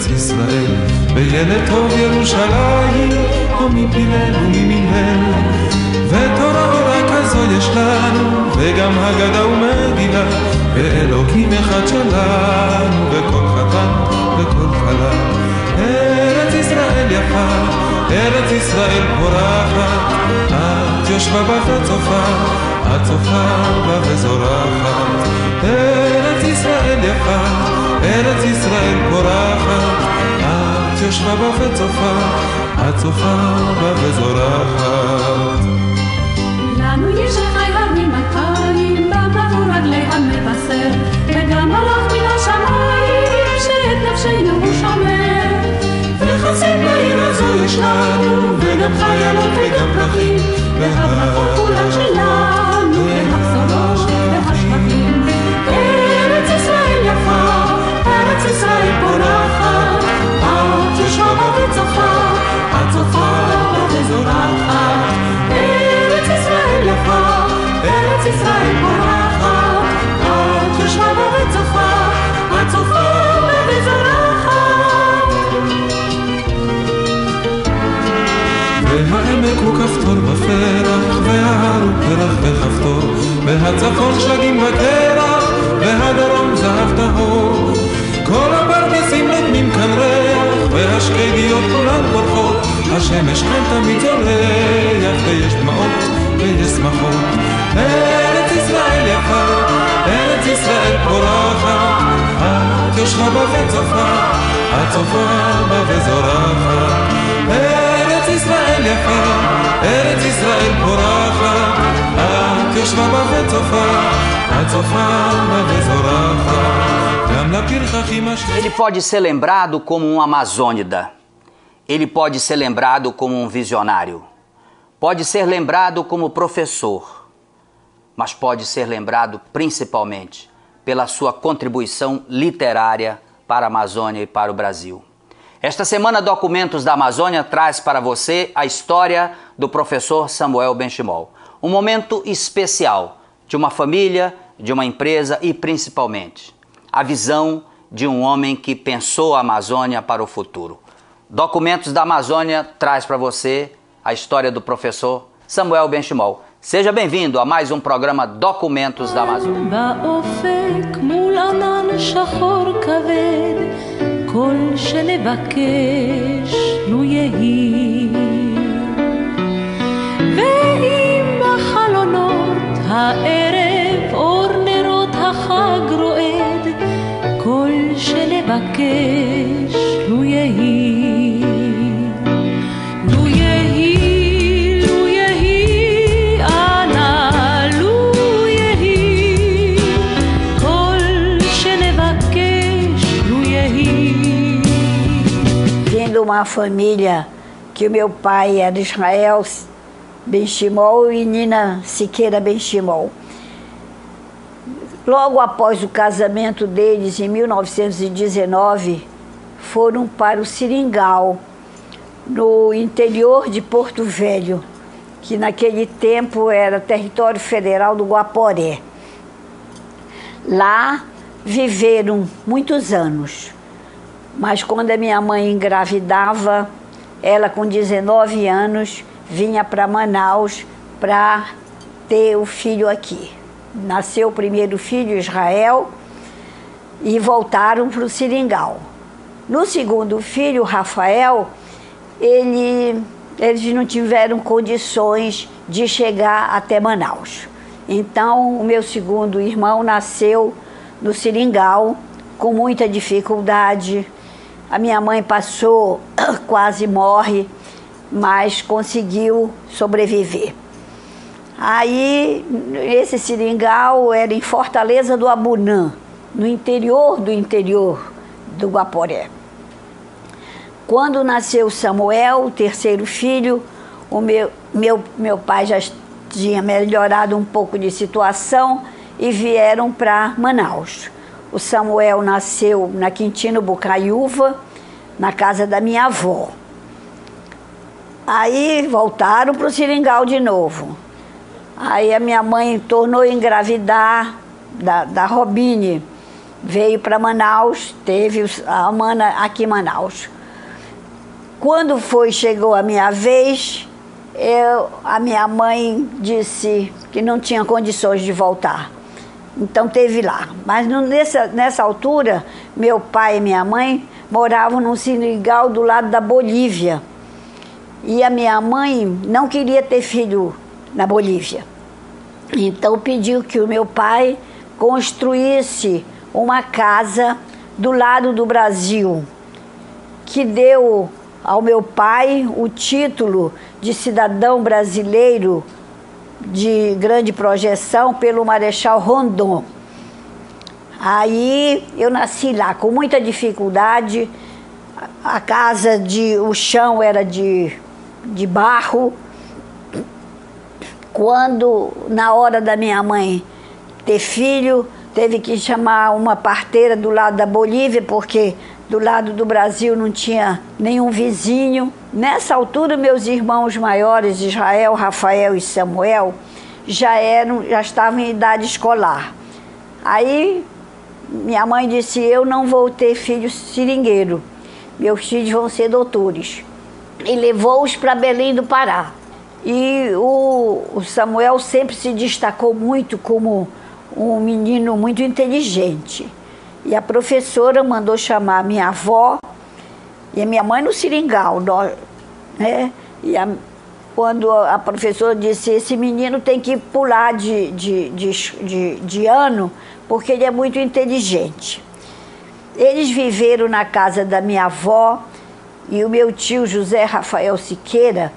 בארץ ישראל, בילד טוב ירושלים, או מפילל וממילל. ותורה אורה כזו יש לנו, וגם הגדה ומגילה, ואלוקים אחד שלנו, וכל חתן וכל כלה. ארץ ישראל יפה, ארץ ישראל פורחת, את יושבה בה וצופה, את צופה בה וזורחת. ארץ ישראל יפה, ארץ ישראל פורחת, את יושבה בה וצופה, את צופה בה וזורחת. לנו יש חי ממאתיים, במבוא רגלי המבשר, וגם מלאך מן השמיים, שאת נפשנו הוא שומר. וחצים בעיר הזו יש לנו, וגם חיילות וגם פרחים, והברכות כולן שלנו, והבשורות והשבחים. ארץ ישראל יפה, ארץ ישראל פורחת, את יושבה בה וצופה, את צופה בה וזורחת. ארץ ישראל יפה, ארץ ישראל פורחת, את יושבה בה וצופה, את צופה בה וזורחת. והעמק הוא כפתור בפרח, וההר הוא פרח וכפתור, והצפון שלגים בקרח, והדרום זהב טהור. כל הפרדסים נותנים כאן ריח, והשקדיות כולן פורחות, השמש כאן תמיד זורח, ויש דמעות ויש שמחות. ארץ ישראל יפה, ארץ ישראל פורחת, את יושבה בה וצופה, את צופה בה וזורחת. ארץ ישראל יפה, ארץ ישראל פורחת, את יושבה בה וצופה, את צופה בה וזורחת. Ele pode ser lembrado como um amazônida, ele pode ser lembrado como um visionário, pode ser lembrado como professor, mas pode ser lembrado principalmente pela sua contribuição literária para a Amazônia e para o Brasil. Esta semana, Documentos da Amazônia traz para você a história do professor Samuel Benchimol. Um momento especial de uma família, de uma empresa e principalmente a visão de um homem que pensou a Amazônia para o futuro. Documentos da Amazônia traz para você a história do professor Samuel Benchimol. Seja bem-vindo a mais um programa Documentos da Amazônia. כל שנבקש לו יהי ואם בחלונות הערב אור נרות החג רועד כל שנבקש לו יהי לו יהי לו יהי אנא לו יהי כל שנבקש לו יהי. De uma família que o meu pai era Israel Benchimol e Nina Siqueira Benchimol. Logo após o casamento deles, em 1919, foram para o Seringal, no interior de Porto Velho, que naquele tempo era território federal do Guaporé. Lá viveram muitos anos. Mas quando a minha mãe engravidava, ela com 19 anos vinha para Manaus para ter o filho aqui. Nasceu o primeiro filho, Israel, e voltaram para o Seringal. No segundo filho, Rafael, eles não tiveram condições de chegar até Manaus. Então, o meu segundo irmão nasceu no Seringal com muita dificuldade. A minha mãe passou, quase morre, mas conseguiu sobreviver. Aí, esse Seringal era em Fortaleza do Abunã, no interior do Guaporé. Quando nasceu Samuel, o terceiro filho, meu pai já tinha melhorado um pouco de situação e vieram para Manaus. O Samuel nasceu na Quintino Bocaiúva, na casa da minha avó. Aí voltaram para o Seringal de novo. Aí a minha mãe tornou a engravidar da Robine. veio para Manaus, teve a Amana aqui em Manaus. Quando chegou a minha vez, a minha mãe disse que não tinha condições de voltar. Então teve lá. Mas nessa altura, meu pai e minha mãe moravam num seringal do lado da Bolívia. E a minha mãe não queria ter filho na Bolívia. Então pediu que o meu pai construísse uma casa do lado do Brasil, que deu ao meu pai o título de cidadão brasileiro de grande projeção pelo Marechal Rondon. Aí eu nasci lá com muita dificuldade, a casa, o chão era de barro. Quando, na hora da minha mãe ter filho, teve que chamar uma parteira do lado da Bolívia, porque do lado do Brasil não tinha nenhum vizinho. Nessa altura, meus irmãos maiores, Israel, Rafael e Samuel, já estavam em idade escolar. Aí minha mãe disse: eu não vou ter filhos seringueiro, meus filhos vão ser doutores. E levou-os para Belém do Pará. E o Samuel sempre se destacou muito como um menino muito inteligente. E a professora mandou chamar a minha avó e a minha mãe no seringal, né? Quando a professora disse: esse menino tem que pular de ano, porque ele é muito inteligente. Eles viveram na casa da minha avó, e o meu tio José Rafael Siqueira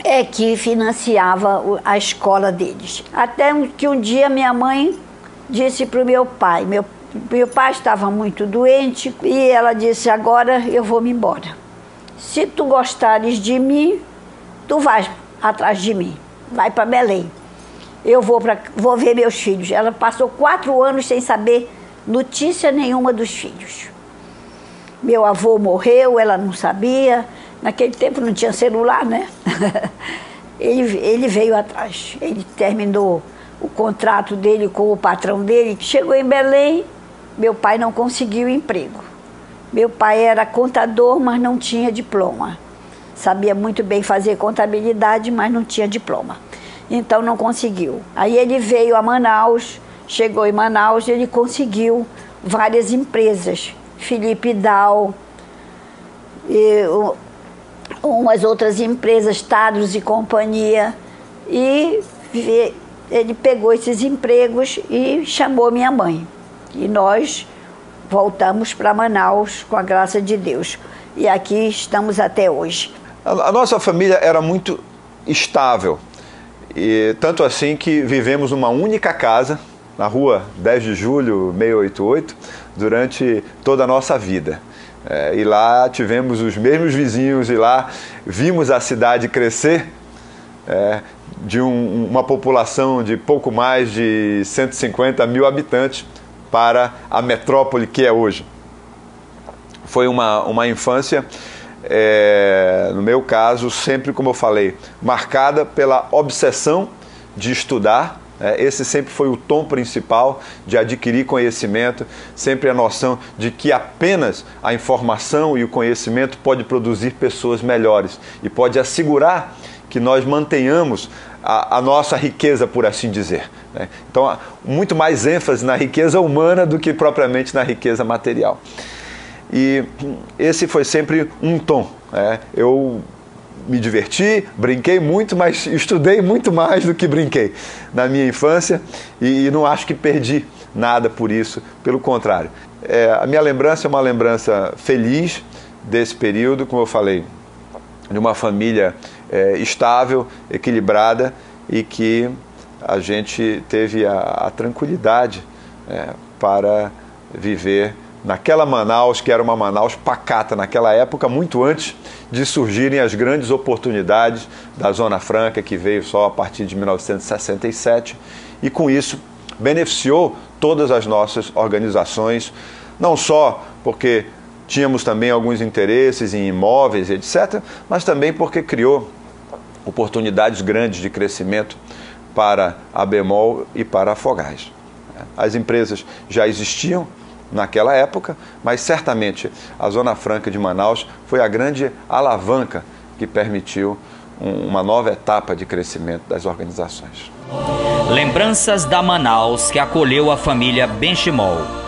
é que financiava a escola deles. Até que um dia minha mãe disse para o meu pai, meu pai estava muito doente, e ela disse: agora eu vou me embora. Se tu gostares de mim, tu vais atrás de mim, vai para Belém. Eu vou ver meus filhos. Ela passou 4 anos sem saber notícia nenhuma dos filhos. Meu avô morreu, ela não sabia. Naquele tempo não tinha celular, né? Ele veio atrás. Ele terminou o contrato dele com o patrão dele. Chegou em Belém, meu pai não conseguiu emprego. Meu pai era contador, mas não tinha diploma. Sabia muito bem fazer contabilidade, mas não tinha diploma. Então não conseguiu. Aí ele veio a Manaus, chegou em Manaus, ele conseguiu várias empresas. Felipe Dal, e umas outras empresas, Tadros e Companhia, e ele pegou esses empregos e chamou minha mãe. E nós voltamos para Manaus com a graça de Deus. E aqui estamos até hoje. A nossa família era muito estável, e tanto assim que vivemos numa única casa, na rua 10 de julho, 688, durante toda a nossa vida. E lá tivemos os mesmos vizinhos, e lá vimos a cidade crescer de uma população de pouco mais de 150 mil habitantes para a metrópole que é hoje. Foi uma infância, no meu caso, sempre, como eu falei, marcada pela obsessão de estudar. Esse sempre foi o tom principal, de adquirir conhecimento, sempre a noção de que apenas a informação e o conhecimento pode produzir pessoas melhores e pode assegurar que nós mantenhamos a nossa riqueza, por assim dizer. Então, muito mais ênfase na riqueza humana do que propriamente na riqueza material. E esse foi sempre um tom. Eu me diverti, brinquei muito, mas estudei muito mais do que brinquei na minha infância, e não acho que perdi nada por isso, pelo contrário. A minha lembrança é uma lembrança feliz desse período, como eu falei, de uma família estável, equilibrada, e que a gente teve a tranquilidade para viver naquela Manaus, que era uma Manaus pacata naquela época, muito antes de surgirem as grandes oportunidades da Zona Franca, que veio só a partir de 1967, e com isso beneficiou todas as nossas organizações, não só porque tínhamos também alguns interesses em imóveis, etc., mas também porque criou oportunidades grandes de crescimento para a Bemol e para a Fogás. As empresas já existiam naquela época, mas certamente a Zona Franca de Manaus foi a grande alavanca que permitiu uma nova etapa de crescimento das organizações. Lembranças da Manaus que acolheu a família Benchimol.